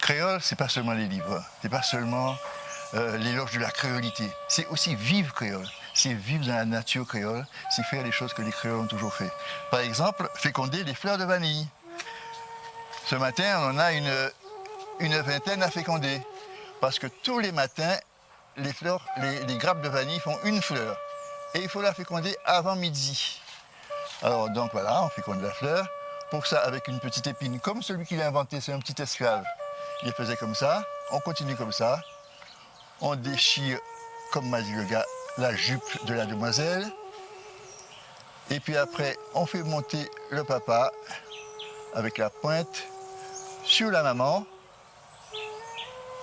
Créole, c'est pas seulement les livres, c'est pas seulement l'éloge de la créolité, c'est aussi vivre créole, c'est vivre dans la nature créole, c'est faire les choses que les créoles ont toujours fait. Par exemple, féconder les fleurs de vanille. Ce matin, on en a une vingtaine à féconder, parce que tous les matins, les grappes de vanille font une fleur, et il faut la féconder avant midi. Alors donc voilà, on féconde la fleur, pour ça avec une petite épine, comme celui qui l'a inventé, c'est un petit esclave. Il faisait comme ça, on continue comme ça, on déchire, comme m'a dit le gars, la jupe de la demoiselle, et puis après, on fait monter le papa avec la pointe sur la maman,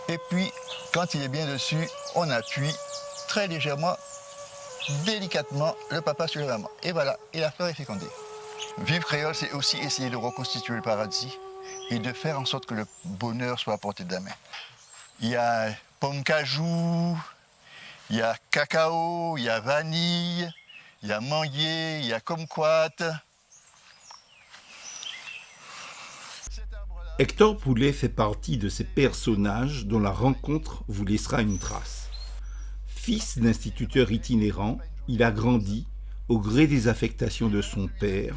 et puis quand il est bien dessus, on appuie très légèrement, délicatement, le papa sur la maman. Et voilà, et la fleur est fécondée. Vivre créole, c'est aussi essayer de reconstituer le paradis et de faire en sorte que le bonheur soit à portée de la main. Il y a pomme cajou, il y a cacao, il y a vanille, il y a manguier, il y a kumquat. Hector Poulet fait partie de ces personnages dont la rencontre vous laissera une trace. Fils d'instituteur itinérant, il a grandi, au gré des affectations de son père,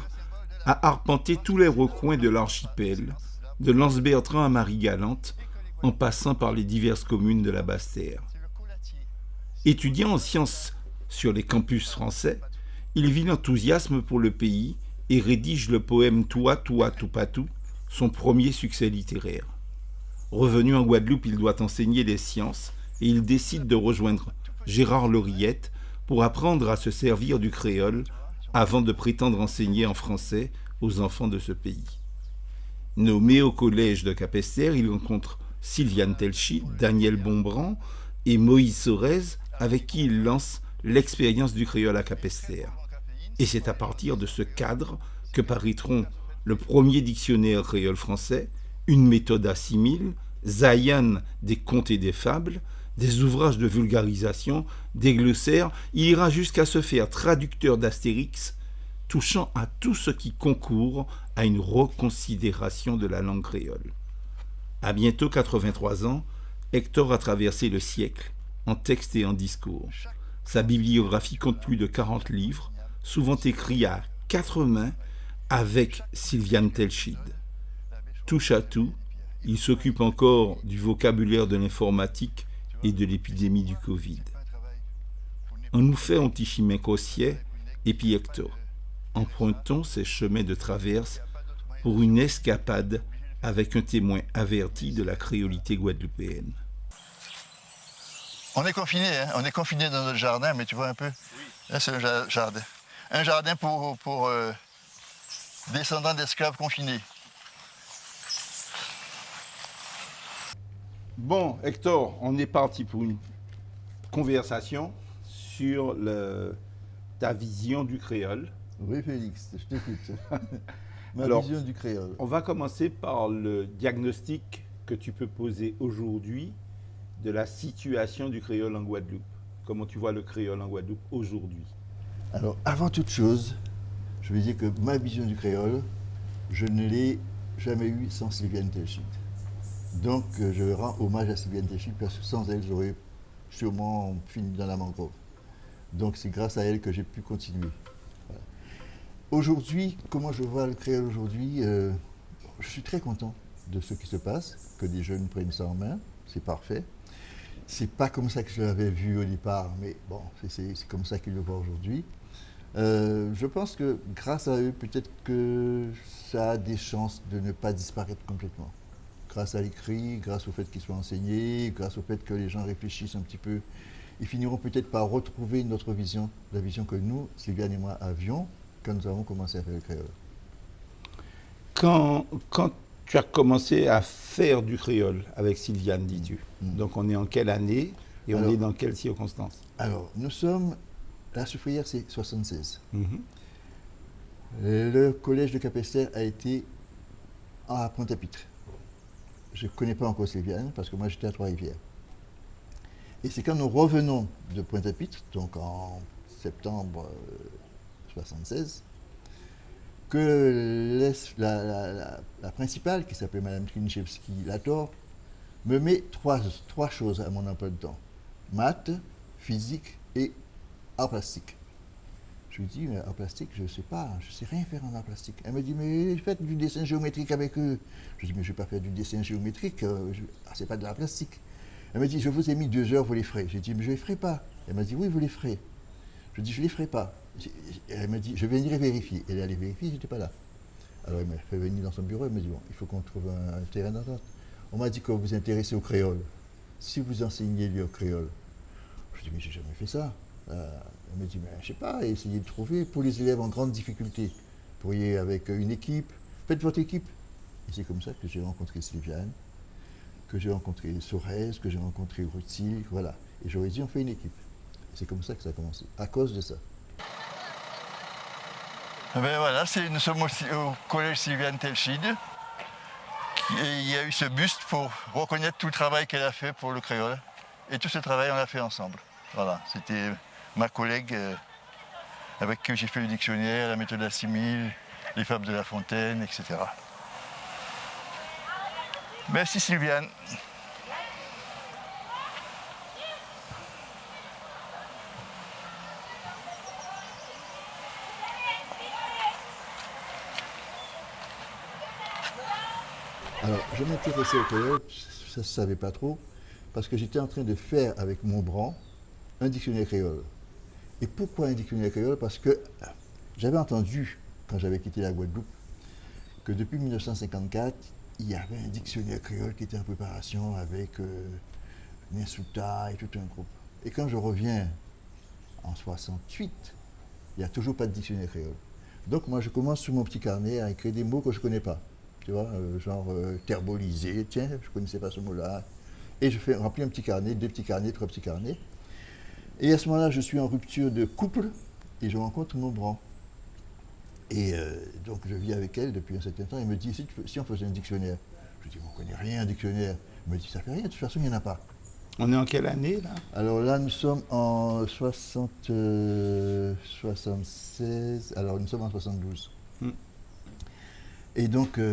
à arpenter tous les recoins de l'archipel, de Lance-Bertrand à Marie-Galante, en passant par les diverses communes de la Basse-Terre. Étudiant en sciences sur les campus français, il vit l'enthousiasme pour le pays et rédige le poème Toi, toi, Tupatou, son premier succès littéraire. Revenu en Guadeloupe, il doit enseigner les sciences et il décide de rejoindre Gérard Lauriette pour apprendre à se servir du créole avant de prétendre enseigner en français aux enfants de ce pays. Nommé au collège de Capesterre, il rencontre Sylviane Telchid, Daniel Bombran et Moïse Sorez, avec qui il lance l'expérience du créole à Capesterre. Et c'est à partir de ce cadre que paraîtront le premier dictionnaire créole français, une méthode assimile, Zayan des contes et des fables, des ouvrages de vulgarisation, des glossaires. Il ira jusqu'à se faire traducteur d'Astérix, touchant à tout ce qui concourt à une reconsidération de la langue créole. À bientôt 83 ans, Hector a traversé le siècle, en texte et en discours. Sa bibliographie compte plus de 40 livres, souvent écrits à 4 mains, avec Sylviane Telchid. Touche à tout, il s'occupe encore du vocabulaire de l'informatique et de l'épidémie du Covid. On nous fait Antichimin Cossier et puis Hector. Empruntons ces chemins de traverse pour une escapade avec un témoin averti de la créolité guadeloupéenne. On est confiné, hein? On est confiné dans notre jardin, mais tu vois un peu, là c'est un jardin. Un jardin pour descendants d'esclaves confinés. Bon, Hector, on est parti pour une conversation sur ta vision du créole. Oui, Félix, je t'écoute. Ma Alors, vision du créole. On va commencer par le diagnostic que tu peux poser aujourd'hui de la situation du créole en Guadeloupe. Comment tu vois le créole en Guadeloupe aujourd'hui? Alors, avant toute chose, je veux dire que ma vision du créole, je ne l'ai jamais eue sans Sylviane Telchid. Donc, je rends hommage à Sylviane Telchid parce que sans elle, j'aurais sûrement fini dans la mangrove. Donc, c'est grâce à elle que j'ai pu continuer. Voilà. Aujourd'hui, comment je vois le créole aujourd'hui, je suis très content de ce qui se passe, que des jeunes prennent ça en main, c'est parfait. C'est pas comme ça que je l'avais vu au départ, mais bon, c'est comme ça qu'ils le voient aujourd'hui. Je pense que grâce à eux, peut-être que ça a des chances de ne pas disparaître complètement. Grâce à l'écrit, grâce au fait qu'ils soient enseignés, grâce au fait que les gens réfléchissent un petit peu, ils finiront peut-être par retrouver notre vision, la vision que nous, Sylviane et moi, avions quand nous avons commencé à faire le créole. Quand tu as commencé à faire du créole avec Sylviane, dis-tu, donc on est en quelle année et on est dans quelles circonstances? Alors, nous sommes, la Soufrière, c'est 76. Le collège de Capesterre a été à Pointe-à-Pitre. Je ne connais pas encore Sylviane parce que moi j'étais à Trois-Rivières. Et c'est quand nous revenons de Pointe-à-Pitre, donc en septembre 76, que la principale, qui s'appelait Mme Klinichevski-Lator, me met trois choses à mon emploi de temps. Maths, physique et art plastique. Je lui dis, mais art plastique, je ne sais pas, je ne sais rien faire en art plastique. Elle me dit, mais faites du dessin géométrique avec eux. Je dis, mais je ne vais pas faire du dessin géométrique, c'est pas de l'art plastique. Elle me dit, je vous ai mis 2 heures, vous les ferez. J'ai dit, mais je ne les ferai pas. Elle m'a dit, oui, vous les ferez. Je dis, je ne les ferai pas. Elle m'a dit, je viendrai vérifier. Elle est allée vérifier, je n'étais pas là. Alors elle m'a fait venir dans son bureau, elle m'a dit, bon, il faut qu'on trouve un terrain d'entente. On m'a dit que vous vous intéressez au créole. Si vous enseignez le créole. Je dis, mais j'ai jamais fait ça. Elle me dit, mais je sais pas, essayez de trouver pour les élèves en grande difficulté. Vous pourriez avec une équipe, faites votre équipe. Et c'est comme ça que j'ai rencontré Sylviane, que j'ai rencontré Sorez, que j'ai rencontré Rutil, voilà. Et j'aurais dit, on fait une équipe. C'est comme ça que ça a commencé, à cause de ça. Ben voilà, nous sommes aussi au collège Sylviane Telchide. Et il y a eu ce buste pour reconnaître tout le travail qu'elle a fait pour le créole. Et tout ce travail, on l'a fait ensemble. Voilà, c'était ma collègue avec qui j'ai fait le dictionnaire, la méthode assimile, les fables de La Fontaine, etc. Merci Sylviane. Alors, je m'intéressais au créole, ça je ne savais pas trop, parce que j'étais en train de faire avec mon bran un dictionnaire créole. Et pourquoi un dictionnaire créole? Parce que j'avais entendu, quand j'avais quitté la Guadeloupe, que depuis 1954, il y avait un dictionnaire créole qui était en préparation avec Ninsouta et tout un groupe. Et quand je reviens en 68, il n'y a toujours pas de dictionnaire créole. Donc moi, je commence sur mon petit carnet à écrire des mots que je ne connais pas. Tu vois, genre terbolisé, tiens, je ne connaissais pas ce mot-là. Et je fais remplir un petit carnet, 2 petits carnets, 3 petits carnets. Et à ce moment-là, je suis en rupture de couple et je rencontre mon bran. Et donc je vis avec elle depuis un certain temps. Elle me dit, si on faisait un dictionnaire? Je dis, on ne connaît rien, un dictionnaire. Elle me dit, ça fait rien, de toute façon, il n'y en a pas. On est en quelle année là? Alors là, nous sommes en 76, alors nous sommes en 72. Et donc, elle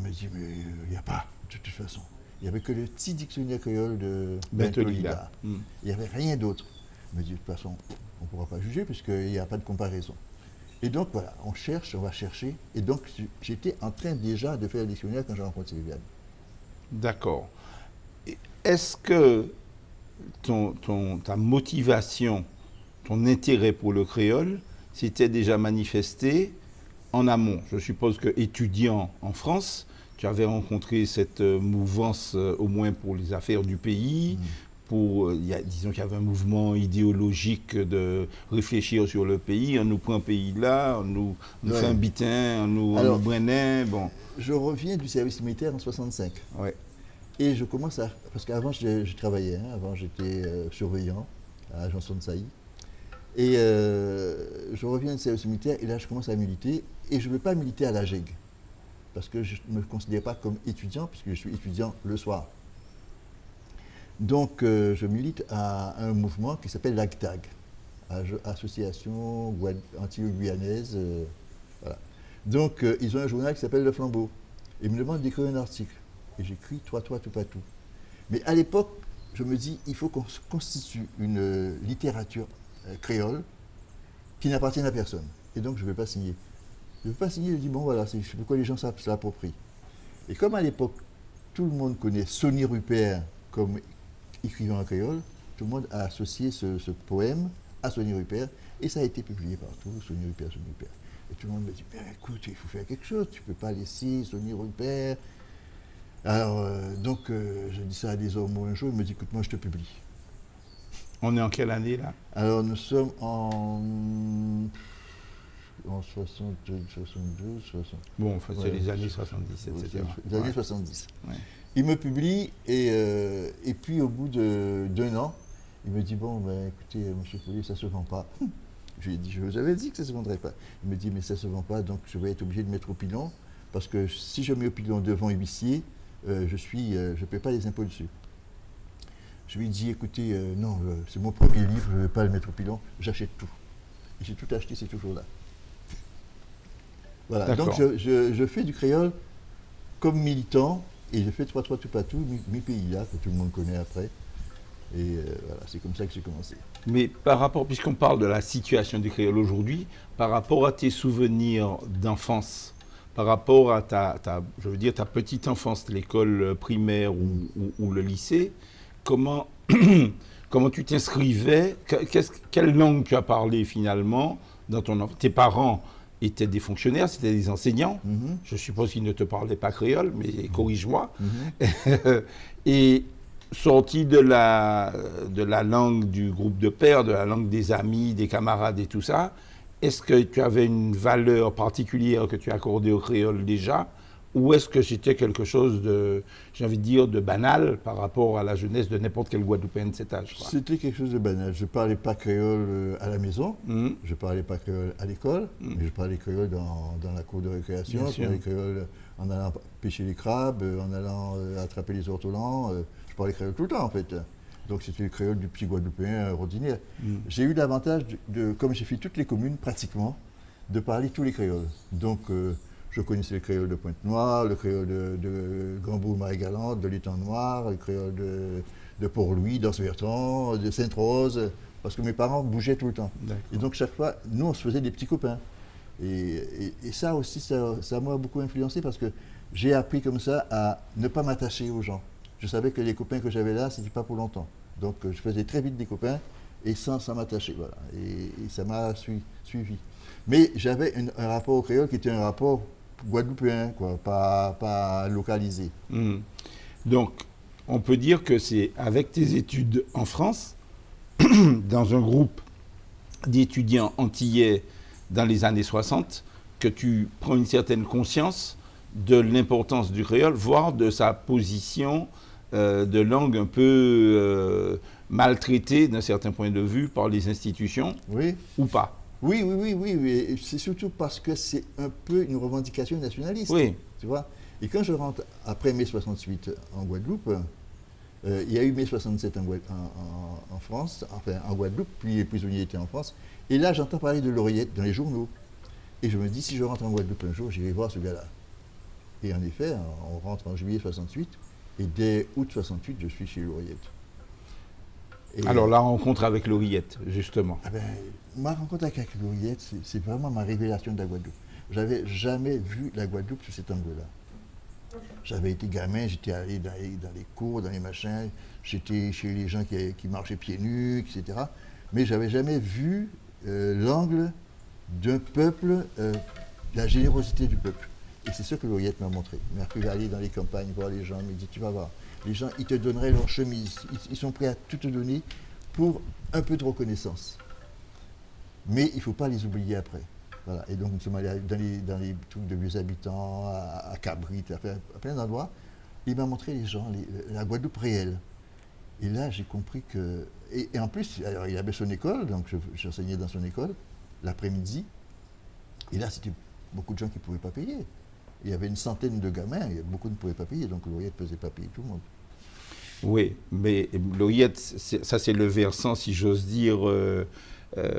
me dit, mais il n'y a pas, de toute façon. Il n'y avait que le petit dictionnaire créole de Bentolida. Il n'y avait rien d'autre. Elle me dit, de toute façon, on ne pourra pas juger puisqu'il n'y a pas de comparaison. Et donc, voilà, on cherche, on va chercher. Et donc, j'étais en train déjà de faire le dictionnaire quand j'ai rencontré Sylviane. D'accord. Est-ce que ta motivation, ton intérêt pour le créole s'était déjà manifesté en amont? Je suppose que étudiant en France, tu avais rencontré cette mouvance au moins pour les affaires du pays, disons qu'il y avait un mouvement idéologique de réfléchir sur le pays, on nous prend un pays là, on nous fait un bitin, on nous brenait, bon. Je reviens du service militaire en 65. Ouais. Et je commence à... Parce qu'avant, je travaillais, hein, avant j'étais surveillant à Janson de Sailly. Et je reviens du service militaire et là je commence à militer. Et je ne veux pas militer à la GEG, parce que je ne me considère pas comme étudiant, puisque je suis étudiant le soir. Donc je milite à un mouvement qui s'appelle l'AGTAG, Association Antillo-Guyanaise. Voilà. Donc ils ont un journal qui s'appelle Le Flambeau. Ils me demandent d'écrire un article. Et j'écris toi, tout pas tout. Mais à l'époque, je me dis, il faut qu'on constitue une littérature créole qui n'appartienne à personne. Et donc je ne vais pas signer. Je ne veux pas signer, je dis, bon voilà, c'est pourquoi les gens se l'approprient. Et comme à l'époque, tout le monde connaît Sonny Rupert comme écrivain en créole, tout le monde a associé ce poème à Sonny Rupert, et ça a été publié partout, Sonny Rupert, Sonny Rupert. Et tout le monde me dit, ben, écoute, il faut faire quelque chose, tu ne peux pas laisser Sonny Rupert. Alors, donc, je dis ça à des hommes un jour, il me dit, écoute, moi je te publie. On est en quelle année là? Alors, nous sommes en 62, 60. Bon, enfin, c'est les années 70, etc. Les années 70. Ouais. Il me publie et puis au bout d'1 an, il me dit, bon, ben, écoutez, M. Follier, ça ne se vend pas. Je lui ai dit, je vous avais dit que ça ne se vendrait pas. Il me dit, mais ça ne se vend pas, donc je vais être obligé de mettre au pilon, parce que si je mets au pilon devant huissier, je ne paie pas les impôts dessus. Je lui ai dit, écoutez, non, c'est mon premier livre, je ne vais pas le mettre au pilon, j'achète tout. Et j'ai tout acheté, c'est toujours là. Voilà, donc je fais du créole comme militant, Et j'ai fait 3-3 tout partout, mes pays là, que tout le monde connaît après. Et voilà, c'est comme ça que j'ai commencé. Mais par rapport, puisqu'on parle de la situation du créole aujourd'hui, par rapport à tes souvenirs d'enfance, par rapport à je veux dire, ta petite enfance, l'école primaire ou le lycée, comment, comment tu t'inscrivais, quelle langue tu as parlé finalement dans tes parents étaient des fonctionnaires, c'était des enseignants. Mhm. Je suppose qu'ils ne te parlaient pas créole, mais corrige-moi. Mhm. Et sorti de la langue du groupe de pères, de la langue des amis, des camarades et tout ça, est-ce que tu avais une valeur particulière que tu accordais au créole déjà, ou est-ce que c'était quelque chose de, j'ai envie de dire, de banal par rapport à la jeunesse de n'importe quel Guadeloupéen de cet âge, quoi? C'était quelque chose de banal. Je ne parlais pas créole à la maison, Mhm. je ne parlais pas créole à l'école, mais je parlais créole dans la cour de récréation, Bien je sûr. parlais créole en allant pêcher les crabes, en allant attraper les ortolans. Je parlais créole tout le temps en fait. Donc c'était le créole du petit Guadeloupéen ordinaire. J'ai eu l'avantage, comme j'ai fait toutes les communes pratiquement, de parler tous les créoles. Donc je connaissais le créole de Pointe-Noire, le créole de Gambourg-Marie-Galante, de l'Étang Noir, le créole de Port-Louis, d'Anse-Bertrand, de Sainte-Rose, parce que mes parents bougeaient tout le temps. D'accord. Et donc chaque fois, nous on se faisait des petits copains. Et ça aussi, ça m'a beaucoup influencé parce que j'ai appris comme ça à ne pas m'attacher aux gens. Je savais que les copains que j'avais là, c'était pas pour longtemps. Donc je faisais très vite des copains et sans m'attacher. Voilà. Et ça m'a suivi. Mais j'avais un rapport au créole qui était un rapport guadeloupéen, quoi, pas localisé. Mhm. Donc, on peut dire que c'est avec tes études en France, dans un groupe d'étudiants antillais dans les années 60, que tu prends une certaine conscience de l'importance du créole, voire de sa position de langue un peu maltraitée d'un certain point de vue par les institutions, Oui. ou pas. Oui. Et c'est surtout parce que c'est un peu une revendication nationaliste. Oui. Tu vois. Et quand je rentre après mai 68 en Guadeloupe, il y a eu mai 67 en France, enfin en Guadeloupe, puis les prisonniers étaient en France. Et là, j'entends parler de l'Oreillette dans les journaux. Et je me dis, si je rentre en Guadeloupe un jour, j'irai voir ce gars-là. Et en effet, on rentre en juillet 68, et dès août 68, je suis chez l'Oreillette. Et Alors, la rencontre avec l'Oreillette, justement. ah ben, ma rencontre avec l'Oreillette, c'est vraiment ma révélation de la Guadeloupe. J'avais jamais vu la Guadeloupe sous cet angle-là. J'avais été gamin, j'étais allé dans les cours, dans les machins, j'étais chez les gens qui marchaient pieds nus, etc. Mais j'avais jamais vu l'angle d'un peuple, la générosité du peuple. Et c'est ce que l'Oreillette m'a montré. Il m'a fait aller dans les campagnes, voir les gens, il m'a dit, tu vas voir, les gens, ils te donneraient leur chemise, ils sont prêts à tout te donner pour un peu de reconnaissance. Mais il ne faut pas les oublier après. Voilà. Et donc nous sommes allés dans les trucs de vieux habitants, à Cabrit, à plein d'endroits. Il m'a montré les gens, la Guadeloupe réelle. Et là, j'ai compris que... Et en plus, alors, il avait son école, donc j'enseignais dans son école, l'après-midi. Et là, c'était beaucoup de gens qui ne pouvaient pas payer. Il y avait une centaine de gamins, et beaucoup ne pouvaient pas payer, donc l'Oreillette ne faisait pas payer tout le monde. Oui, mais l'Oreillette, ça c'est le versant, si j'ose dire,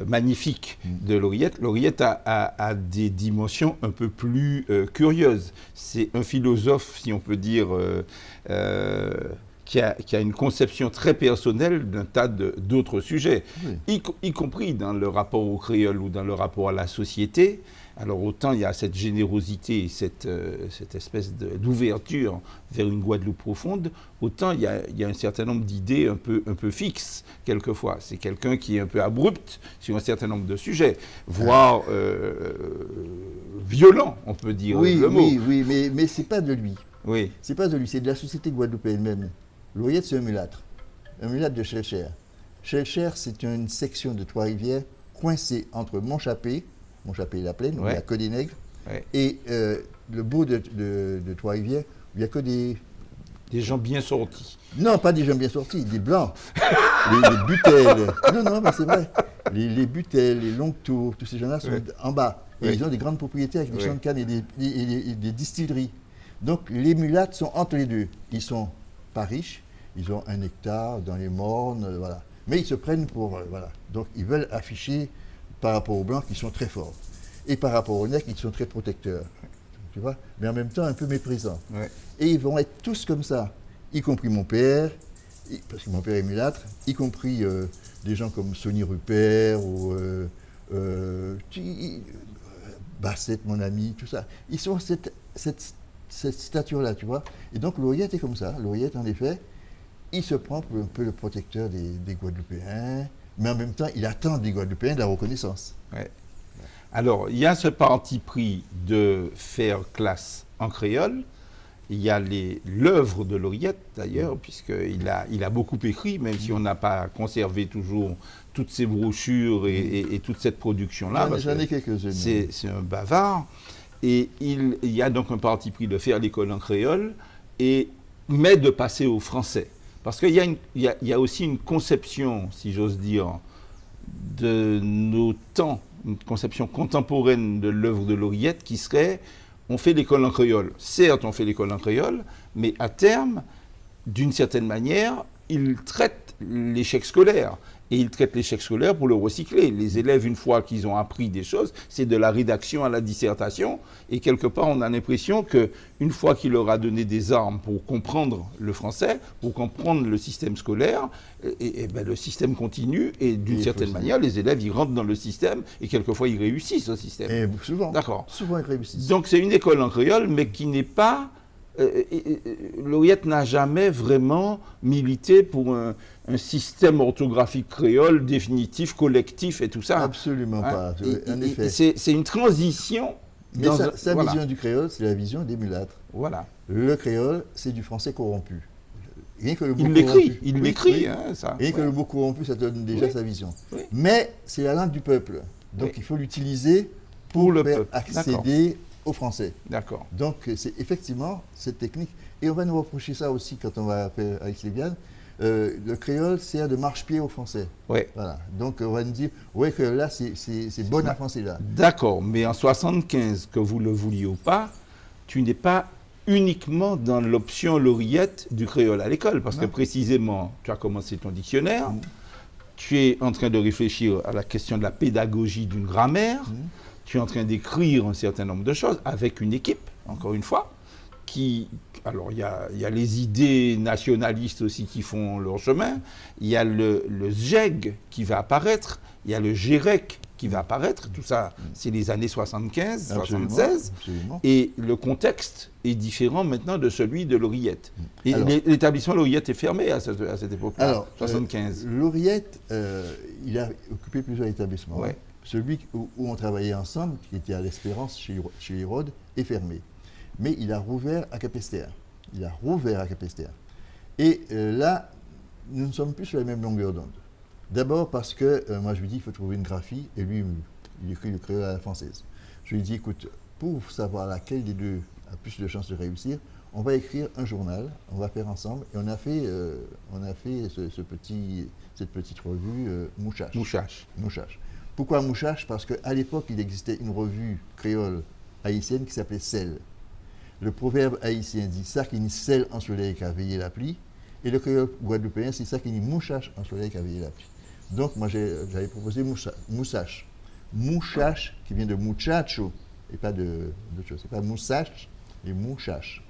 magnifique de l'Oreillette. L'Oreillette a des dimensions un peu plus curieuses. C'est un philosophe, si on peut dire, qui a une conception très personnelle d'un tas d'autres sujets, Oui. y compris dans le rapport au créole ou dans le rapport à la société. Alors autant il y a cette générosité et cette espèce d'ouverture vers une Guadeloupe profonde, autant il y a un certain nombre d'idées un peu fixes, quelquefois. C'est quelqu'un qui est un peu abrupt sur un certain nombre de sujets, voire violent, on peut dire le mot. Oui, mais c'est pas de lui. Oui. C'est pas de lui, c'est de la société guadeloupéenne même. L'Oreillette, c'est un mulâtre de Chelcher. Chelcher, c'est une section de Trois-Rivières coincée entre Montchappé et la Plaine, où il n'y a que des nègres, et le bourg de Trois-Rivières, où il n'y a que des gens bien sortis. Non, pas des gens bien sortis, des blancs. les Butels. Non, mais c'est vrai. Les Butels, les Longues Tours, tous ces gens-là sont en bas. Et ils ont des grandes propriétés avec des champs de canne et des distilleries. Donc les mulâtres sont entre les deux. Ils sont pas riches, ils ont 1 hectare dans les mornes, voilà. Mais ils se prennent pour... voilà. Donc ils veulent afficher par rapport aux blancs qu'ils sont très forts. Et par rapport aux nègres, ils sont très protecteurs. tu vois, mais en même temps un peu méprisants. Ouais. Et ils vont être tous comme ça, y compris mon père, parce que mon père est mulâtre, y compris des gens comme Sonny Rupert ou Bassett, mon ami, tout ça. Ils sont cette stature-là, tu vois. Et donc Lauriette est comme ça. Lauriette, en effet, il se prend pour un peu le protecteur des Guadeloupéens, mais en même temps, il attend des Guadeloupéens de la reconnaissance. Ouais. Alors, il y a ce parti pris de faire classe en créole. Il y a l'œuvre de Lauriette, d'ailleurs, puisqu'il a beaucoup écrit, même si on n'a pas conservé toujours toutes ces brochures et toute cette production-là. J'en ai quelques-unes. C'est un bavard. Et il y a donc un parti pris de faire l'école en créole, mais de passer au français. Parce qu'il y a aussi une conception, si j'ose dire, de nos temps, une conception contemporaine de l'œuvre de Lauriette qui serait, on fait l'école en créole. Certes, on fait l'école en créole, mais à terme, d'une certaine manière, il traite l'échec scolaire. Et il traite l'échec scolaire pour le recycler. Les élèves, une fois qu'ils ont appris des choses, c'est de la rédaction à la dissertation. Et quelque part, on a l'impression qu'une fois qu'il leur a donné des armes pour comprendre le français, pour comprendre le système scolaire, le système continue. Et d'une certaine manière, les élèves, ils rentrent dans le système et quelquefois, ils réussissent au système. Et souvent. D'accord. Souvent, ils réussissent. Donc, c'est une école en créole, mais qui n'est pas... Lauriette n'a jamais vraiment milité pour un système orthographique créole définitif, collectif et tout ça. Absolument pas. En effet. C'est une transition. Mais sa vision du créole, c'est la vision des mulâtres. Voilà. Le créole, c'est du français corrompu. Rien que le mot il l'écrit. Ça. Rien que le mot corrompu, ça donne déjà sa vision. Oui. Mais c'est la langue du peuple. Donc il faut l'utiliser pour le faire peuple. accéder au français. D'accord. Donc c'est effectivement cette technique. Et on va nous reprocher ça aussi quand on va faire avec Sylviane. Le créole sert de marche-pied au français. Ouais. Voilà. Donc on va nous dire, ouais, que là, c'est bon à français là. D'accord, mais en 75, que vous le vouliez ou pas, tu n'es pas uniquement dans l'option Lauriette du créole à l'école, parce que précisément, tu as commencé ton dictionnaire, tu es en train de réfléchir à la question de la pédagogie d'une grammaire, tu es en train d'écrire un certain nombre de choses avec une équipe, encore une fois, alors il y a les idées nationalistes aussi qui font leur chemin, il y a le ZGEG qui va apparaître, il y a le GEREC qui va apparaître, tout ça c'est les années 75, Absolument, 76, absolument. Et le contexte est différent maintenant de celui de Lauriette. Et Alors, l'établissement Lauriette est fermé à cette époque-là, alors, 75. Lauriette, il a occupé plusieurs établissements. Ouais. Celui où on travaillait ensemble, qui était à l'Espérance chez Hérode, est fermé. Mais il a rouvert à Capesterre. Et là, nous ne sommes plus sur la même longueur d'onde. D'abord parce que moi je lui dis il faut trouver une graphie, et lui il écrit le créole à la française. Je lui dis écoute, pour savoir laquelle des deux a plus de chances de réussir, on va écrire un journal, on va faire ensemble, et on a fait cette petite revue Mouchache. Pourquoi Mouchache? Parce qu'à l'époque il existait une revue créole haïtienne qui s'appelait Sel. Le proverbe haïtien dit ça qui ni sel en soleil qu'a veillé la pluie, et le créole guadeloupéen c'est ça qui ni mouchache en soleil qu'a veillé la pluie. Donc moi j'avais proposé Moussache. Mouchache qui vient de muchacho et pas de chose. C'est pas moussache et mouchache.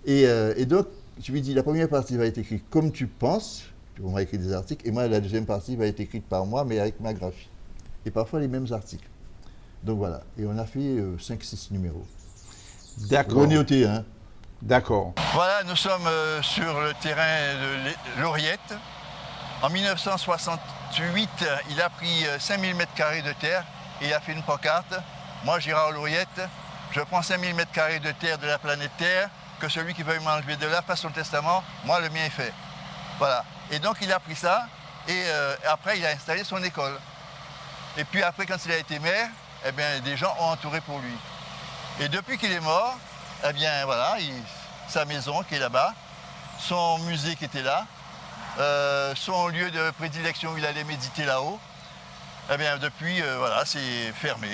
Et donc je lui dis la première partie va être écrite comme tu penses, on va écrire des articles, et moi la deuxième partie va être écrite par moi mais avec ma graphie. Et parfois les mêmes articles. Donc voilà. Et on a fait 5-6 numéros. D'accord. Renéoté, hein. D'accord. Voilà, nous sommes sur le terrain de Lauriette. En 1968, il a pris 5000 m² de terre et il a fait une pancarte. Moi, Gérard Lauriette, je prends 5000 m² de terre de la planète Terre, que celui qui veuille m'enlever de là fasse son testament, moi le mien est fait. Voilà. Et donc il a pris ça et après il a installé son école. Et puis après, quand il a été maire, eh bien, des gens ont entouré pour lui. Et depuis qu'il est mort, eh bien voilà, sa maison qui est là-bas, son musée qui était là, son lieu de prédilection où il allait méditer là-haut, eh bien depuis, voilà, c'est fermé.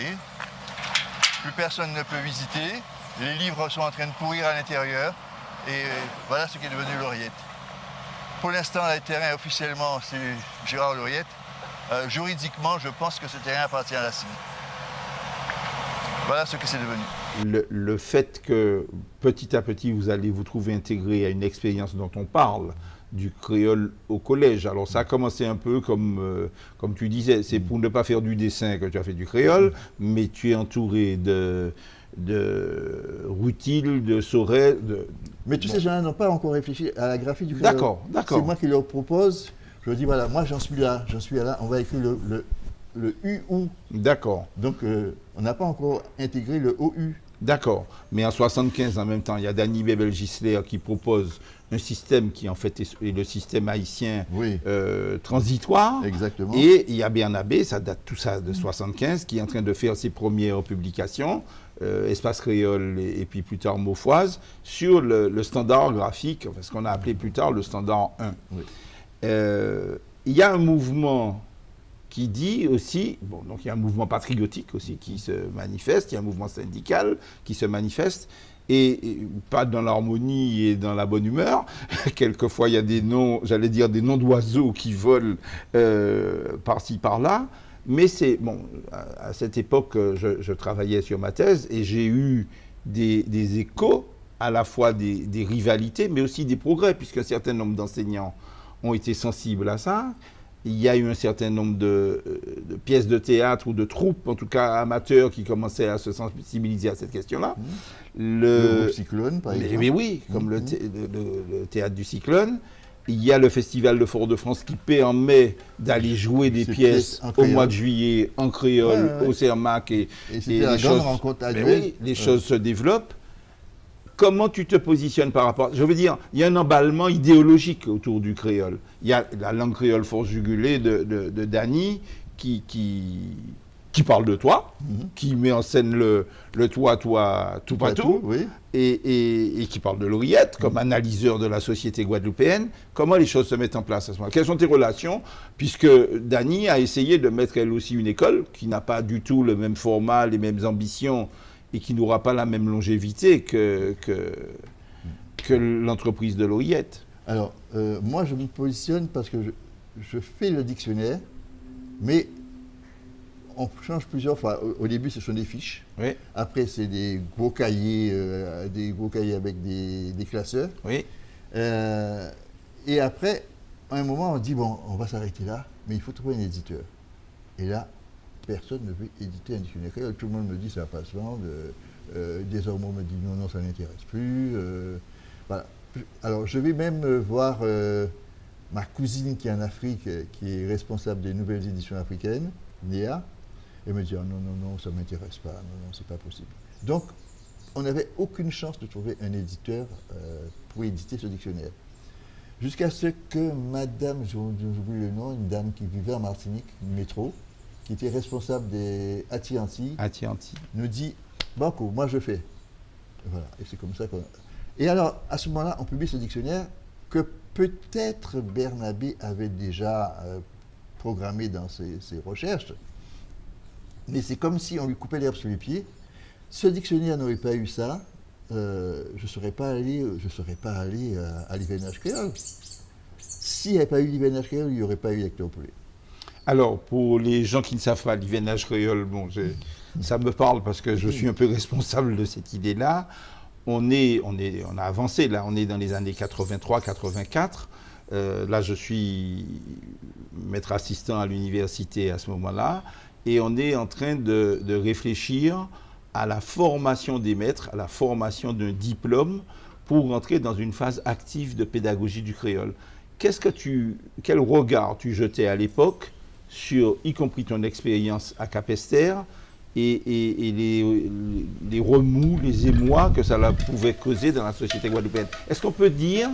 Plus personne ne peut visiter. Les livres sont en train de pourrir à l'intérieur. Et voilà ce qui est devenu Lauriette. Pour l'instant, le terrain officiellement, c'est Gérard Lauriette. Juridiquement, je pense que ce terrain appartient à la CIVI. Voilà ce que c'est devenu. le fait que petit à petit vous allez vous trouver intégré à une expérience dont on parle, du créole au collège. Alors ça a commencé un peu comme tu disais, c'est pour ne pas faire du dessin que tu as fait du créole, mais tu es entouré de Rutil, de Sorel. Mais tous ces gens-là n'ont pas encore réfléchi à la graphie du créole. D'accord. C'est moi qui leur propose. Je leur dis voilà, moi j'en suis là, on va écrire le UU. D'accord. Donc on n'a pas encore intégré le OU. D'accord. Mais en 75, en même temps, il y a Danny Bebel-Gisler qui propose un système qui en fait est le système haïtien transitoire. Exactement. Et il y a Bernabé, ça date tout ça de 75, qui est en train de faire ses premières publications, Espace Créole et puis plus tard Maufoise, sur le standard graphique, ce qu'on a appelé plus tard le standard 1. Oui. Il y a un mouvement qui dit aussi, donc il y a un mouvement patriotique aussi qui se manifeste, il y a un mouvement syndical qui se manifeste, et pas dans l'harmonie et dans la bonne humeur. Quelquefois, il y a des noms, j'allais dire des noms d'oiseaux qui volent par-ci, par-là. Mais c'est, à cette époque, je travaillais sur ma thèse et j'ai eu des échos, à la fois des rivalités, mais aussi des progrès, puisqu'un certain nombre d'enseignants ont été sensibles à ça. Il y a eu un certain nombre de pièces de théâtre ou de troupes, en tout cas amateurs, qui commençaient à se sensibiliser à cette question-là. Le Cyclone, par exemple. Mais oui, comme le théâtre du Cyclone. Il y a le Festival de Fort-de-France qui permet d'aller jouer des pièces au mois de juillet en créole, au CERMAC. Et c'était la grande rencontre annuelle. Oui, les choses se développent. Comment tu te positionnes par rapport... Je veux dire, il y a un emballement idéologique autour du créole. Il y a la langue créole force jugulée de Danny qui parle de toi, qui met en scène le toi, tout pas tout, oui. et qui parle de l'oreillette comme analyseur de la société guadeloupéenne. Comment les choses se mettent en place à ce moment-là? Quelles sont tes relations? Puisque Danny a essayé de mettre elle aussi une école qui n'a pas du tout le même format, les mêmes ambitions, et qui n'aura pas la même longévité que l'entreprise de l'oreillette. Alors, moi, je me positionne parce que je fais le dictionnaire, mais on change plusieurs fois. Au début, ce sont des fiches. Oui. Après, c'est des gros cahiers avec des classeurs. Oui. Et après, à un moment, on dit, bon, on va s'arrêter là, mais il faut trouver un éditeur. Et là, personne ne veut éditer un dictionnaire créole. Tout le monde me dit, ça va pas se vendre. Des Ormeaux me dit, non, ça n'intéresse plus. Voilà. Alors, je vais même voir ma cousine qui est en Afrique, qui est responsable des nouvelles éditions africaines, Néa. Elle me dit, oh, non, ça ne m'intéresse pas, non, c'est pas possible. Donc, on n'avait aucune chance de trouver un éditeur pour éditer ce dictionnaire. Jusqu'à ce que madame, j'oublie le nom, une dame qui vivait en Martinique, du métro, qui était responsable des Ati-Anti, nous dit, banco, moi je fais. Voilà, et c'est comme ça qu'on... Et alors, à ce moment-là, on publie ce dictionnaire que peut-être Bernabé avait déjà programmé dans ses recherches, mais c'est comme si on lui coupait l'herbe sous les pieds. Ce dictionnaire n'aurait pas eu ça, je ne serais pas allé à l'hivernage créole. S'il n'y avait pas eu l'hivernage créole, il n'y aurait pas eu Hector Poulet. Alors, pour les gens qui ne savent pas, l'hivernage créole, ça me parle parce que je suis un peu responsable de cette idée-là. On a avancé, là, on est dans les années 83-84. Là, je suis maître assistant à l'université à ce moment-là. Et on est en train de réfléchir à la formation des maîtres, à la formation d'un diplôme pour entrer dans une phase active de pédagogie du créole. Quel regard tu jetais à l'époque sur, y compris ton expérience à Capesterre, et les remous, les émois que ça pouvait causer dans la société guadeloupéenne? Est-ce qu'on peut dire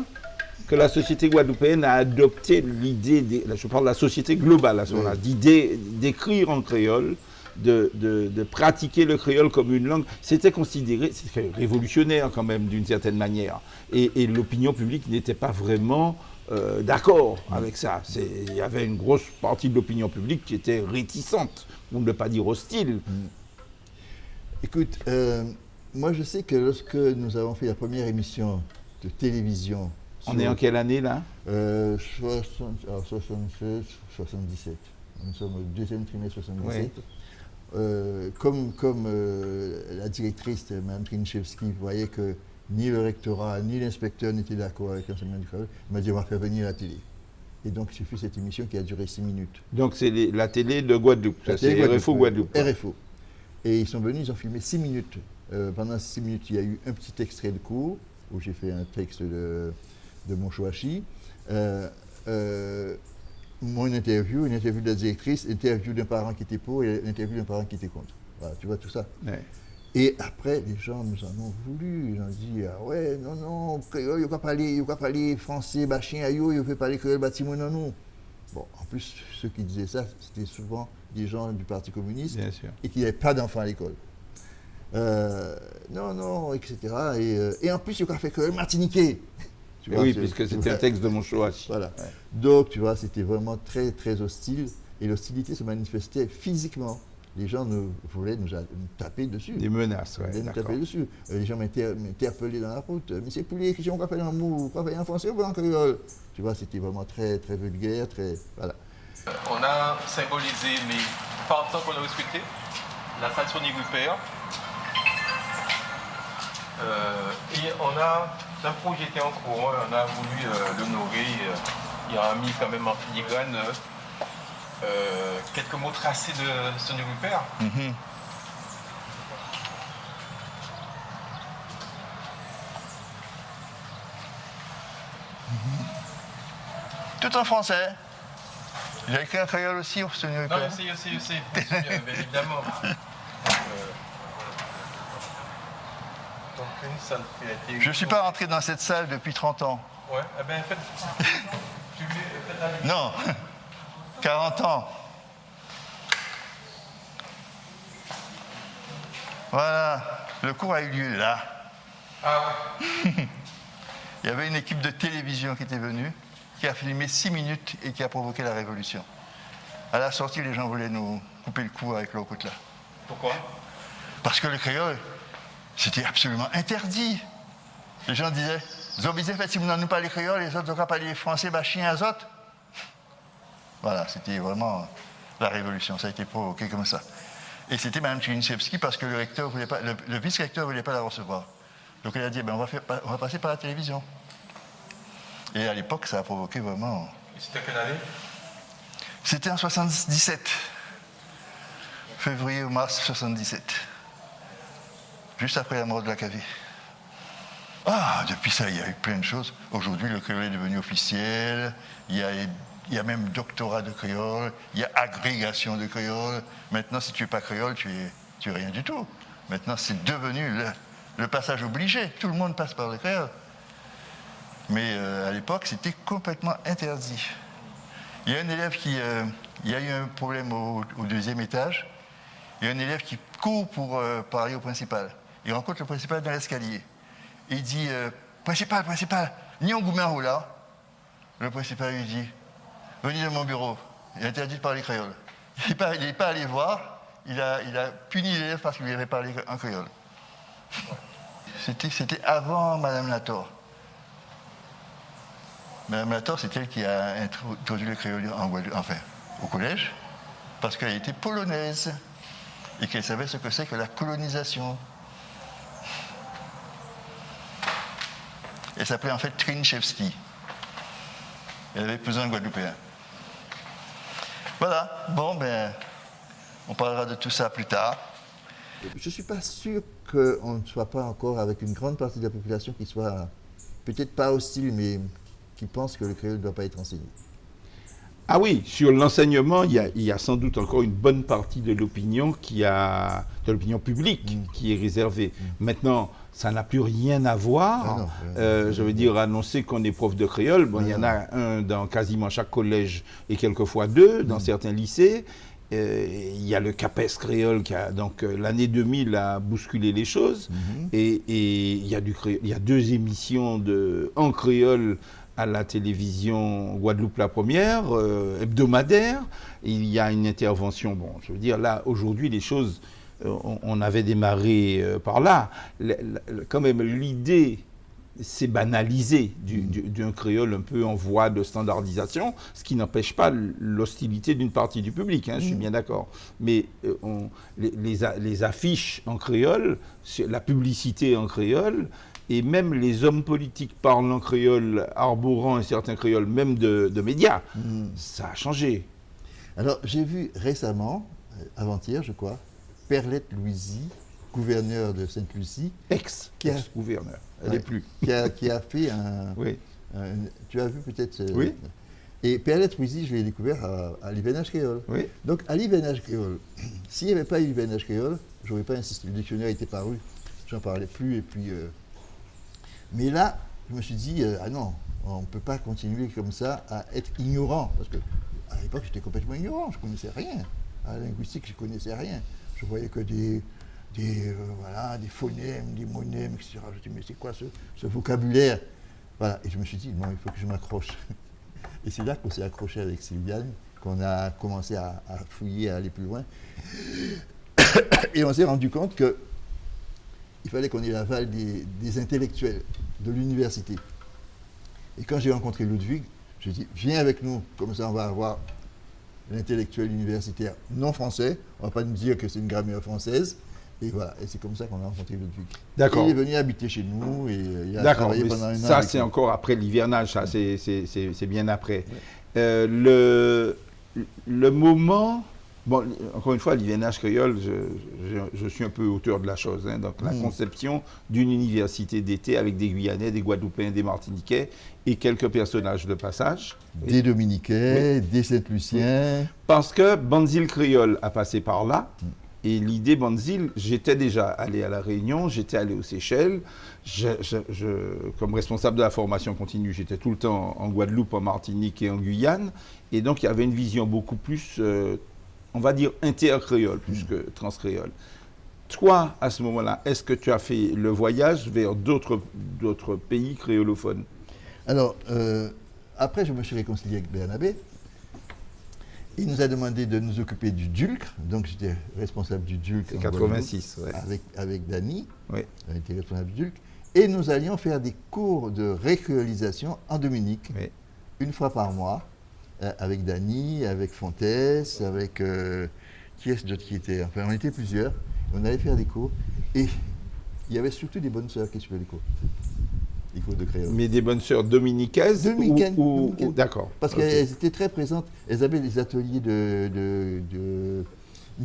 que la société guadeloupéenne a adopté l'idée, je parle de la société globale à ce moment-là, d'idée d'écrire en créole, de pratiquer le créole comme une langue? C'était révolutionnaire quand même d'une certaine manière. Et l'opinion publique n'était pas vraiment d'accord avec ça. Il y avait une grosse partie de l'opinion publique qui était réticente, pour ne pas dire hostile. Écoute, moi je sais que lorsque nous avons fait la première émission de télévision... On est en quelle année là? 76, 77. Nous sommes au deuxième trimestre 77. Oui. la directrice, Mme Trinchevski, voyait que ni le rectorat, ni l'inspecteur n'étaient d'accord avec l'enseignement du créole, elle m'a dit on va faire venir la télé. Et donc j'ai fait cette émission qui a duré 6 minutes. Donc c'est la télé de Guadeloupe, La c'est télé RFO Guadeloupe. RFO. Et ils sont venus, ils ont filmé 6 minutes. Pendant 6 minutes, il y a eu un petit extrait de cours, où j'ai fait un texte de Monchoachi. Mon interview, une interview de la directrice, une interview d'un parent qui était pour et une interview d'un parent qui était contre. Voilà, tu vois tout ça. Ouais. Et après, les gens nous en ont voulu. Ils ont dit ah ouais, non, créole, il ne faut pas parler français, bachien, aïe, il faut parler créole, bâtiment, non. Bon, en plus, ceux qui disaient ça, c'était souvent des gens du Parti communiste. Bien sûr. Et qui n'avaient pas d'enfants à l'école. Non, etc. Et en plus, il faut faire créole martiniquais. Tu vois, oui, puisque c'était un texte de Monchoachi. Voilà. Ouais. Donc, tu vois, c'était vraiment très, très hostile. Et l'hostilité se manifestait physiquement. Les gens voulaient nous taper dessus. Des menaces, Ils voulaient oui. nous taper dessus. Les gens m'interpellaient dans la route. Monsieur Poulet, qu'est-ce qu'on va faire en mot? On va faire en français ou en créole? Tu vois, c'était vraiment très, très vulgaire, très. Voilà. On a symbolisé les 40 ans qu'on a respecté, la tradition des pères. Et on a un projet qui est en cours, on a voulu l'honorer. Il a mis quand même en filigrane quelques mots tracés de Sonny Rupert. Tout en français. Il a écrit un créole aussi, au Sonny Non, Rupert. je sais, bien évidemment. Donc, une salle qui a été... Je ne suis pas rentré dans cette salle depuis 30 ans. Ouais, eh bien, faites la... Non, 40 ans. Voilà, le cours a eu lieu là. Ah ouais. Il y avait une équipe de télévision qui était venue, qui a filmé 6 minutes et qui a provoqué la révolution. À la sortie, les gens voulaient nous couper le cou avec leur côte là. Pourquoi? Parce que le créole, c'était absolument interdit. Les gens disaient, Zobizé fait si vous n'en nous parlez créole, les autres n'ont pas parler français, bah chien azot. Voilà, c'était vraiment la révolution, ça a été provoqué comme ça. Et c'était Mme Tchinchevski parce que le recteur voulait pas, le vice-recteur ne voulait pas la recevoir. Donc elle a dit, ben, on va passer par la télévision. Et à l'époque, ça a provoqué vraiment... Et c'était quelle année? C'était en 77. Février ou mars 77. Juste après la mort de la Cavée. Ah, depuis ça, il y a eu plein de choses. Aujourd'hui, le créole est devenu officiel. Il y a même doctorat de créole. Il y a agrégation de créole. Maintenant, si tu n'es pas créole, tu es rien du tout. Maintenant, c'est devenu le passage obligé. Tout le monde passe par le créole. Mais à l'époque, c'était complètement interdit. Il y a un élève il y a eu un problème au 2e étage. Il y a un élève qui court pour parler au principal. Il rencontre le principal dans l'escalier. Il dit principal, ni on gourmet en haut là. Le principal lui dit venez dans mon bureau. Il est interdit de parler créole. Il n'est pas allé voir. Il a puni l'élève parce qu'il lui avait parlé en créole. C'était avant Madame Lator. Madame Lator, c'est elle qui a introduit le créole en Guadeloupe, enfin, au collège, parce qu'elle était polonaise et qu'elle savait ce que c'est que la colonisation. Elle s'appelait en fait Trinchevski. Elle avait épousé un Guadeloupéen. Voilà, bon, ben, on parlera de tout ça plus tard. Je ne suis pas sûr qu'on ne soit pas encore avec une grande partie de la population qui soit peut-être pas hostile, mais qui pense que le créole ne doit pas être enseigné. Ah oui, sur l'enseignement, il y a sans doute encore une bonne partie de l'opinion de l'opinion publique qui est réservée. Maintenant, ça n'a plus rien à voir. Je veux dire, annoncer qu'on est prof de créole, bon, il y en a un dans quasiment chaque collège et quelquefois deux dans certains lycées. Il y a le CAPES créole qui a, donc l'année 2000 a bousculé les choses. Et il y a 2 émissions en créole à la télévision Guadeloupe la première, hebdomadaire. Il y a une intervention, bon, je veux dire, là, aujourd'hui, les choses, on avait démarré par là. Quand même, l'idée c'est banalisé d'un créole un peu en voie de standardisation, ce qui n'empêche pas l'hostilité d'une partie du public, hein, je suis bien d'accord. Mais les affiches en créole, la publicité en créole, et même les hommes politiques parlant en créole, arborant un certain créole, même de médias, ça a changé. Alors, j'ai vu récemment, avant-hier, je crois, Perlette Louisy, gouverneur de Sainte-Lucie. Ex-gouverneur, elle n'est plus. Qui a fait un... Oui. Tu as vu peut-être... Oui. Et Perlette Louisy, je l'ai découvert à l'hivernage créole. Oui. Donc, à l'hivernage créole, s'il n'y avait pas eu l'hivernage créole, je n'aurais pas insisté. Le dictionnaire était paru, j'en parlais plus, et puis... Mais là, je me suis dit, ah non, on ne peut pas continuer comme ça à être ignorant, parce que à l'époque, j'étais complètement ignorant, je ne connaissais rien. À la linguistique, je ne connaissais rien. Je voyais que des phonèmes, des monèmes, etc. Je me suis dit, mais c'est quoi ce vocabulaire? Voilà, et je me suis dit, non, il faut que je m'accroche. Et c'est là qu'on s'est accroché avec Sylviane, qu'on a commencé à fouiller, à aller plus loin. Et on s'est rendu compte qu'il fallait qu'on ait l'aval des intellectuels de l'université. Et quand j'ai rencontré Ludwig, je lui ai dit, viens avec nous, comme ça on va avoir l'intellectuel universitaire non français, on ne va pas nous dire que c'est une grammaire française, et voilà, et c'est comme ça qu'on a rencontré Ludwig. D'accord. Il est venu habiter chez nous, et il a travaillé pendant un an. Ça c'est encore après l'hivernage, ça c'est bien après. Ouais. Le moment... Bon, encore une fois, l'hivernage créole, je suis un peu auteur de la chose. Hein, donc, la conception d'une université d'été avec des Guyanais, des Guadeloupéens, des Martiniquais et quelques personnages de passage. Des Dominiquais, des Saint-Luciens. Parce que Banzil créole a passé par là. Et l'idée Banzil, j'étais déjà allé à La Réunion, j'étais allé aux Seychelles. Comme responsable de la formation continue, j'étais tout le temps en Guadeloupe, en Martinique et en Guyane. Et donc, il y avait une vision beaucoup plus... on va dire intercréole plus que transcréole. Toi, à ce moment-là, est-ce que tu as fait le voyage vers d'autres pays créolophones? Alors, après, je me suis réconcilié avec Bernabé. Il nous a demandé de nous occuper du Dulcre. Donc, j'étais responsable du Dulcre. C'est 86, ouais. Avec Dany. Oui. On était responsable du Dulcre. Et nous allions faire des cours de récréolisation en Dominique, Oui. une fois par mois. Avec Dany, avec Fontes, avec qui est-ce d'autre qui était? Enfin, on était plusieurs. On allait faire des cours. Et il y avait surtout des bonnes sœurs qui suivaient les cours de créole. Mais des bonnes sœurs dominicaines Dominicaines. D'accord. Parce qu'elles étaient très présentes. Elles avaient des ateliers une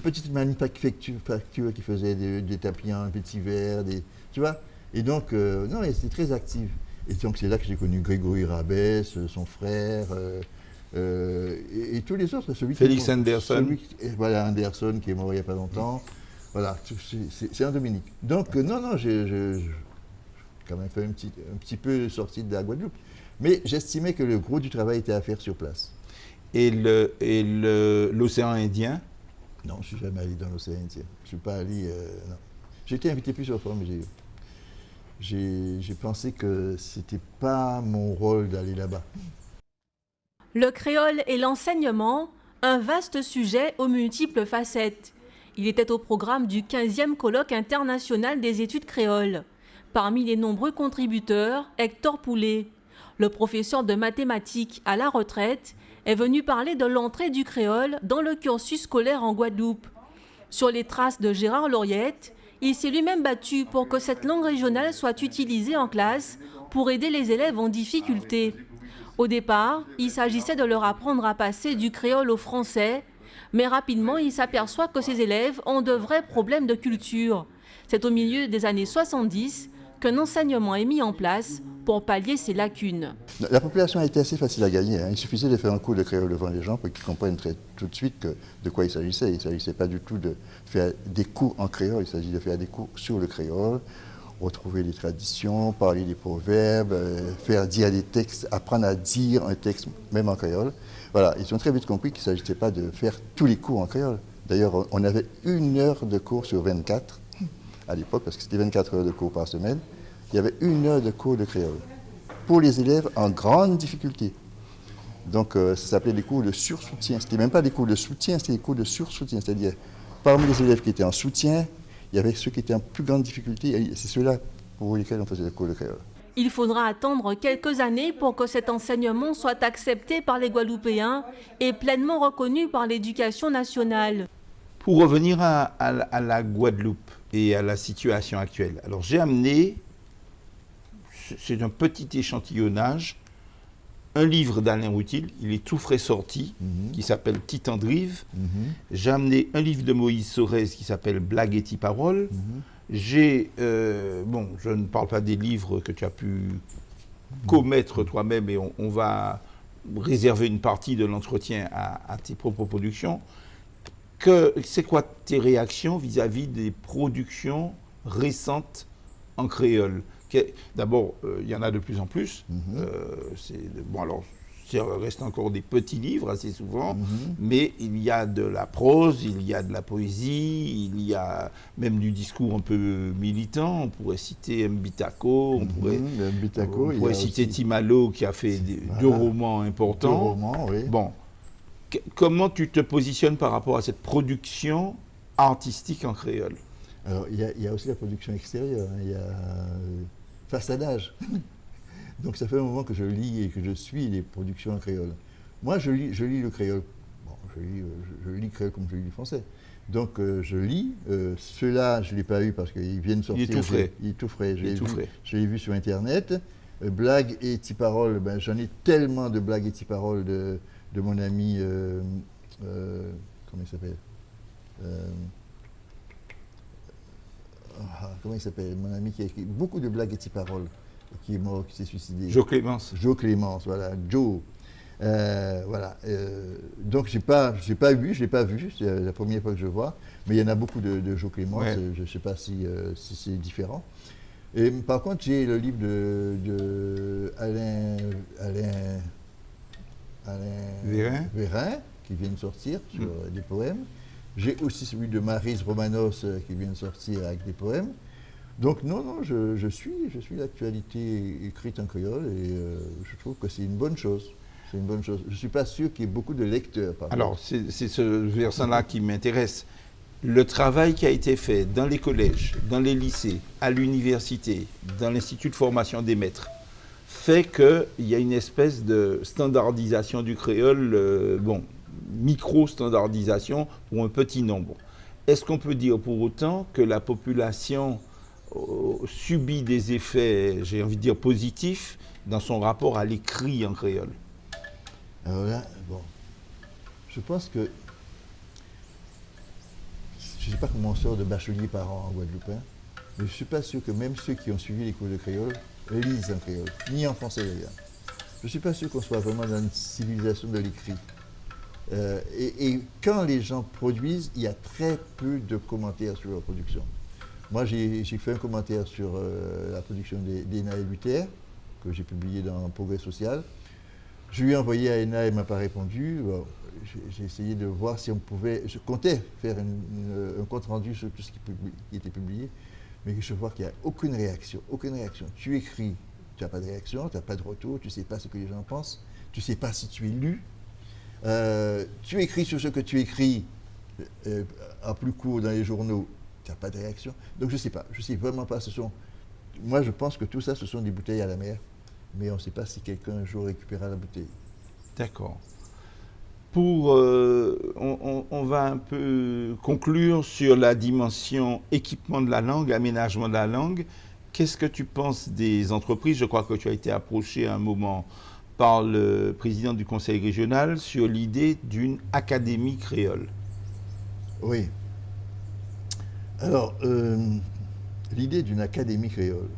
petite manufacture qui faisait des tapis, des petits verres, tu vois. Et donc, non, elles étaient très actives. Et donc, c'est là que j'ai connu Grégory Rabès, son frère... et tous les autres, Félix Anderson. Voilà, Anderson qui est mort il n'y a pas longtemps. Voilà, c'est en Dominique. Donc, non, j'ai quand même fait un petit peu sorti de la Guadeloupe. Mais j'estimais que le gros du travail était à faire sur place. Et l'océan Indien? Non, je ne suis jamais allé dans l'océan Indien. Je ne suis pas allé. Non. J'ai été invité plusieurs fois, mais j'ai pensé que ce n'était pas mon rôle d'aller là-bas. Le créole et l'enseignement, un vaste sujet aux multiples facettes. Il était au programme du 15e colloque international des études créoles. Parmi les nombreux contributeurs, Hector Poulet, le professeur de mathématiques à la retraite, est venu parler de l'entrée du créole dans le cursus scolaire en Guadeloupe. Sur les traces de Gérard Lauriette, il s'est lui-même battu pour que cette langue régionale soit utilisée en classe pour aider les élèves en difficulté. Au départ, il s'agissait de leur apprendre à passer du créole au français, mais rapidement, il s'aperçoit que ces élèves ont de vrais problèmes de culture. C'est au milieu des années 70 qu'un enseignement est mis en place pour pallier ces lacunes. La population a été assez facile à gagner. Hein. Il suffisait de faire un cours de créole devant les gens pour qu'ils comprennent tout de suite de quoi il s'agissait. Il ne s'agissait pas du tout de faire des cours en créole, il s'agit de faire des cours sur le créole, retrouver les traditions, parler des proverbes, faire dire des textes, apprendre à dire un texte, même en créole. Voilà, ils ont très vite compris qu'il ne s'agissait pas de faire tous les cours en créole. D'ailleurs, on avait 1 heure de cours sur 24 à l'époque, parce que c'était 24 heures de cours par semaine. Il y avait 1 heure de cours de créole pour les élèves en grande difficulté. Donc, ça s'appelait des cours de sursoutien. Ce n'était même pas des cours de soutien, c'était des cours de sursoutien. C'est-à-dire, parmi les élèves qui étaient en soutien, il y avait ceux qui étaient en plus grande difficulté, et c'est ceux-là pour lesquels on faisait des cours de créole. Il faudra attendre quelques années pour que cet enseignement soit accepté par les Guadeloupéens et pleinement reconnu par l'éducation nationale. Pour revenir à la Guadeloupe et à la situation actuelle, alors j'ai amené, c'est un petit échantillonnage, un livre d'Alain Routil, il est tout frais sorti, qui s'appelle Titan de Rive. J'ai amené un livre de Moïse Sorez qui s'appelle Blague et Paroles. J'ai, bon, je ne parle pas des livres que tu as pu commettre toi-même, et on va réserver une partie de l'entretien à tes propres productions. C'est quoi tes réactions vis-à-vis des productions récentes en créole? D'abord, il y en a de plus en plus. Bon, alors, ça reste encore des petits livres assez souvent, mais il y a de la prose, il y a de la poésie, il y a même du discours un peu militant. On pourrait citer Mbitako, on pourrait citer Timalo qui a fait deux romans importants. Deux romans, oui. Bon, comment tu te positionnes par rapport à cette production artistique en créole? Alors, il y a aussi la production extérieure. Il y a façadage. Donc ça fait un moment que je lis et que je suis les productions en créole. Moi, je lis le créole. Bon, je lis le créole comme je lis le français. Donc je lis. Ceux-là, je ne l'ai pas eu parce qu'ils viennent sortir. Il est tout frais. Il est tout frais. Je l'ai vu sur Internet. Blagues et paroles, ben, j'en ai tellement de blagues et paroles de mon ami, comment il s'appelle comment il s'appelle? Mon ami qui a écrit beaucoup de blagues et paroles, qui est mort, qui s'est suicidé. Joe Clémence. Joe Clémence, voilà. Joe. Voilà. Donc, je l'ai pas vu, c'est la première fois que je vois. Mais il y en a beaucoup de Joe Clémence, ouais. Je ne sais pas si c'est différent. Et, par contre, j'ai le livre de Alain Vérin, qui vient de sortir sur des poèmes. J'ai aussi celui de Maryse Romanos qui vient de sortir avec des poèmes. Donc non, je suis l'actualité écrite en créole et je trouve que c'est une bonne chose. C'est une bonne chose. Je ne suis pas sûr qu'il y ait beaucoup de lecteurs. Alors, c'est ce versant-là qui m'intéresse. Le travail qui a été fait dans les collèges, dans les lycées, à l'université, dans l'Institut de formation des maîtres, fait qu'il y a une espèce de standardisation du créole, micro-standardisation pour un petit nombre. Est-ce qu'on peut dire pour autant que la population subit des effets, j'ai envie de dire positifs, dans son rapport à l'écrit en créole? Alors là, bon, je pense que, je ne sais pas comment on sort de bachelier par an en Guadeloupe, mais je ne suis pas sûr que même ceux qui ont suivi les cours de créole lisent en créole, ni en français d'ailleurs. Je ne suis pas sûr qu'on soit vraiment dans une civilisation de l'écrit. Et quand les gens produisent, il y a très peu de commentaires sur leur production. Moi, j'ai fait un commentaire sur la production d'Ena et Luther, que j'ai publié dans Progrès Social. Je lui ai envoyé à Ena, elle ne m'a pas répondu. Bon, j'ai essayé de voir si on pouvait... Je comptais faire un compte rendu sur tout ce qui était publié, mais je vois qu'il n'y a aucune réaction, aucune réaction. Tu écris, tu n'as pas de réaction, tu n'as pas de retour, tu ne sais pas ce que les gens pensent, tu ne sais pas si tu es lu. Tu écris sur ce que tu écris en plus court dans les journaux, tu n'as pas de réaction. Donc je ne sais pas, je ne sais vraiment pas. Moi je pense que tout ça, ce sont des bouteilles à la mer, mais on ne sait pas si quelqu'un un jour récupérera la bouteille. D'accord. On va un peu conclure sur la dimension équipement de la langue, aménagement de la langue. Qu'est-ce que tu penses des entreprises? Je crois que tu as été approché à un moment par le président du conseil régional sur l'idée d'une académie créole. Oui. Alors, l'idée d'une académie créole,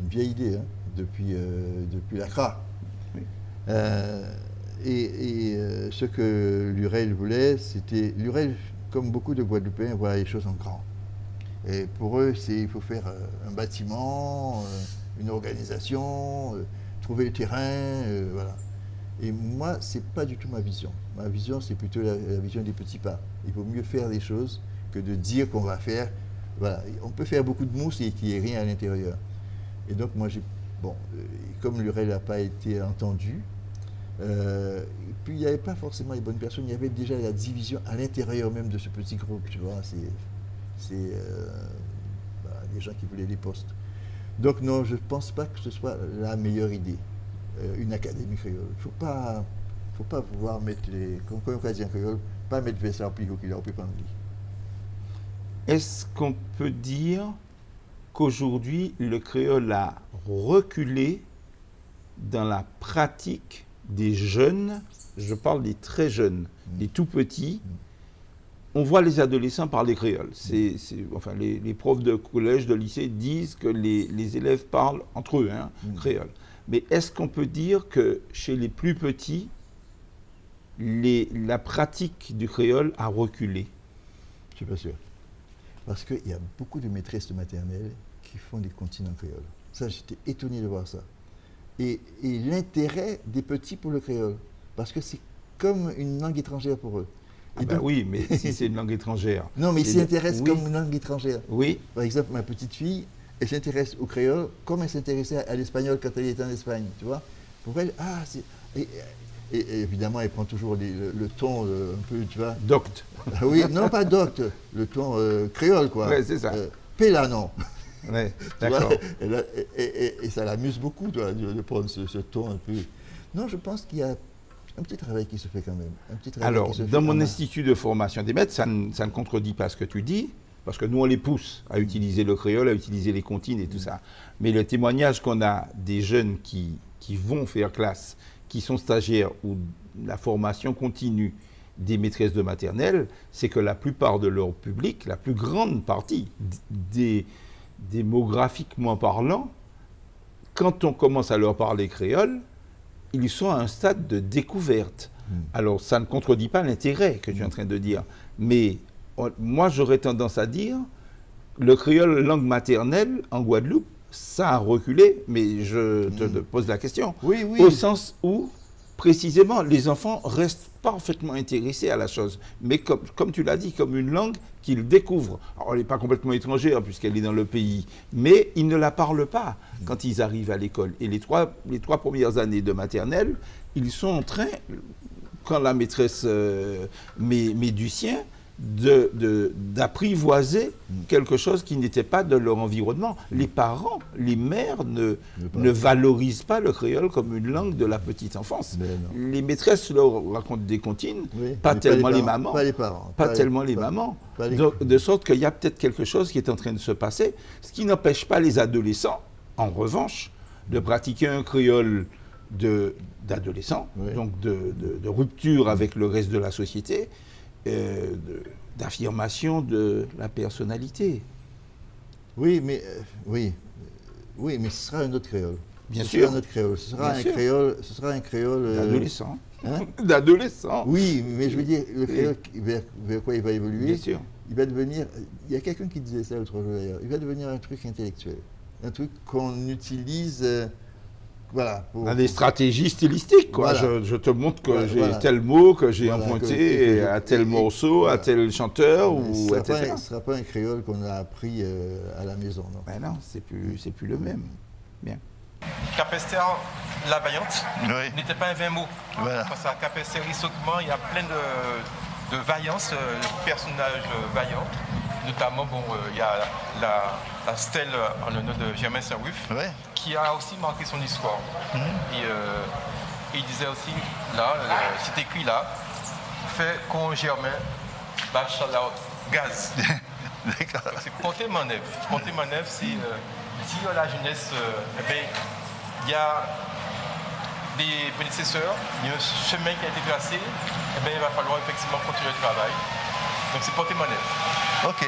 une vieille idée, hein, depuis l'ACRA. Oui. Ce que Lurel voulait, c'était... Lurel, comme beaucoup de Guadeloupéens, voit les choses en grand. Et pour eux, il faut faire un bâtiment, une organisation, trouver le terrain, voilà. Et moi, c'est pas du tout ma vision. Ma vision, c'est plutôt la vision des petits pas. Il vaut mieux faire des choses que de dire qu'on va faire. Voilà, on peut faire beaucoup de mousse et qu'il n'y ait rien à l'intérieur. Et donc, moi, comme Lurel n'a pas été entendu, puis il n'y avait pas forcément les bonnes personnes, il y avait déjà la division à l'intérieur même de ce petit groupe, tu vois. C'est des gens qui voulaient les postes. Donc non, je ne pense pas que ce soit la meilleure idée, une académie créole. Il ne faut pas vouloir mettre comme on dit en créole, pas mettre vers ça en plico qu'il a pu prendre. Est-ce qu'on peut dire qu'aujourd'hui, le créole a reculé dans la pratique des jeunes, je parle des très jeunes, des tout petits? On voit les adolescents parler créole. Enfin, les profs de collège, de lycée disent que les élèves parlent entre eux, créole. Mais est-ce qu'on peut dire que chez les plus petits, la pratique du créole a reculé? Je ne suis pas sûr. Parce qu'il y a beaucoup de maîtresses de maternelle qui font des comptines en créole. Ça, j'étais étonné de voir ça. Et l'intérêt des petits pour le créole, parce que c'est comme une langue étrangère pour eux. Ah ben oui, mais si c'est une langue étrangère. Non, mais ils s'intéressent comme une langue étrangère. Oui. Par exemple, ma petite fille, elle s'intéresse au créole comme elle s'intéressait à l'espagnol quand elle était en Espagne, tu vois. Pour elle, et évidemment, elle prend toujours le ton un peu, tu vois. Docte. Oui, non, pas docte, le ton créole, quoi. Oui, c'est ça. Péla, non. Oui, d'accord. Et ça l'amuse beaucoup, toi, de prendre ce ton un peu. Non, je pense qu'il y a un petit travail qui se fait quand même. Alors, dans mon institut de formation des maîtres, ça ne contredit pas ce que tu dis, parce que nous, on les pousse à utiliser le créole, à utiliser les comptines et tout ça. Mais le témoignage qu'on a des jeunes qui vont faire classe, qui sont stagiaires ou la formation continue des maîtresses de maternelle, c'est que la plupart de leur public, la plus grande partie, démographiquement parlant, quand on commence à leur parler créole, ils sont à un stade de découverte. Alors, ça ne contredit pas l'intérêt que tu es en train de dire, mais moi, j'aurais tendance à dire, le créole langue maternelle en Guadeloupe, ça a reculé, mais je te pose la question. Oui. Au sens où, précisément, les enfants restent parfaitement intéressés à la chose, mais comme tu l'as dit, comme une langue qu'ils découvrent. Alors, elle n'est pas complètement étrangère, puisqu'elle est dans le pays, mais ils ne la parlent pas quand ils arrivent à l'école. Et les trois premières années de maternelle, ils sont en train, quand la maîtresse met du sien, d'apprivoiser quelque chose qui n'était pas de leur environnement. Les parents, les mères ne valorisent pas le créole comme une langue de la petite enfance. Les maîtresses leur racontent des comptines, pas tellement les mamans. Pas les parents. Pas tellement les mamans. De sorte qu'il y a peut-être quelque chose qui est en train de se passer, ce qui n'empêche pas les adolescents, en revanche, de pratiquer un créole d'adolescents, donc de rupture avec le reste de la société, d'affirmation de la personnalité. Oui, mais ce sera un autre créole. Bien sûr. Ce sera un créole d'adolescent. D'adolescent. Oui, mais je veux dire, le créole vers quoi il va évoluer. Bien sûr. Il va devenir. Il y a quelqu'un qui disait ça l'autre jour d'ailleurs. Il va devenir un truc intellectuel, un truc qu'on utilise. Dans des stratégies stylistiques, quoi. Voilà. Je te montre que j'ai tel mot que j'ai emprunté à tel morceau, à tel chanteur, ou etc. Ce ne sera pas un créole qu'on a appris à la maison, non. Ben non, c'est plus le même. Bien. Capester la vaillante n'était pas un vain mot. Voilà. Parce qu'à Capester, historiquement, il y a plein de vaillance, personnages vaillants. Notamment, il y a la stèle en l'honneur de Germain Saint-Ruf, qui a aussi marqué son histoire. Et il disait aussi, là, c'est écrit là, fait qu'on Germain, bachelor gaz. C'est porter manœuvre. Porter manœuvre, c'est dire à la jeunesse, il y a des prédécesseurs, il y a un chemin qui a été tracé, il va falloir effectivement continuer le travail. Donc c'est porter manœuvre. Ok,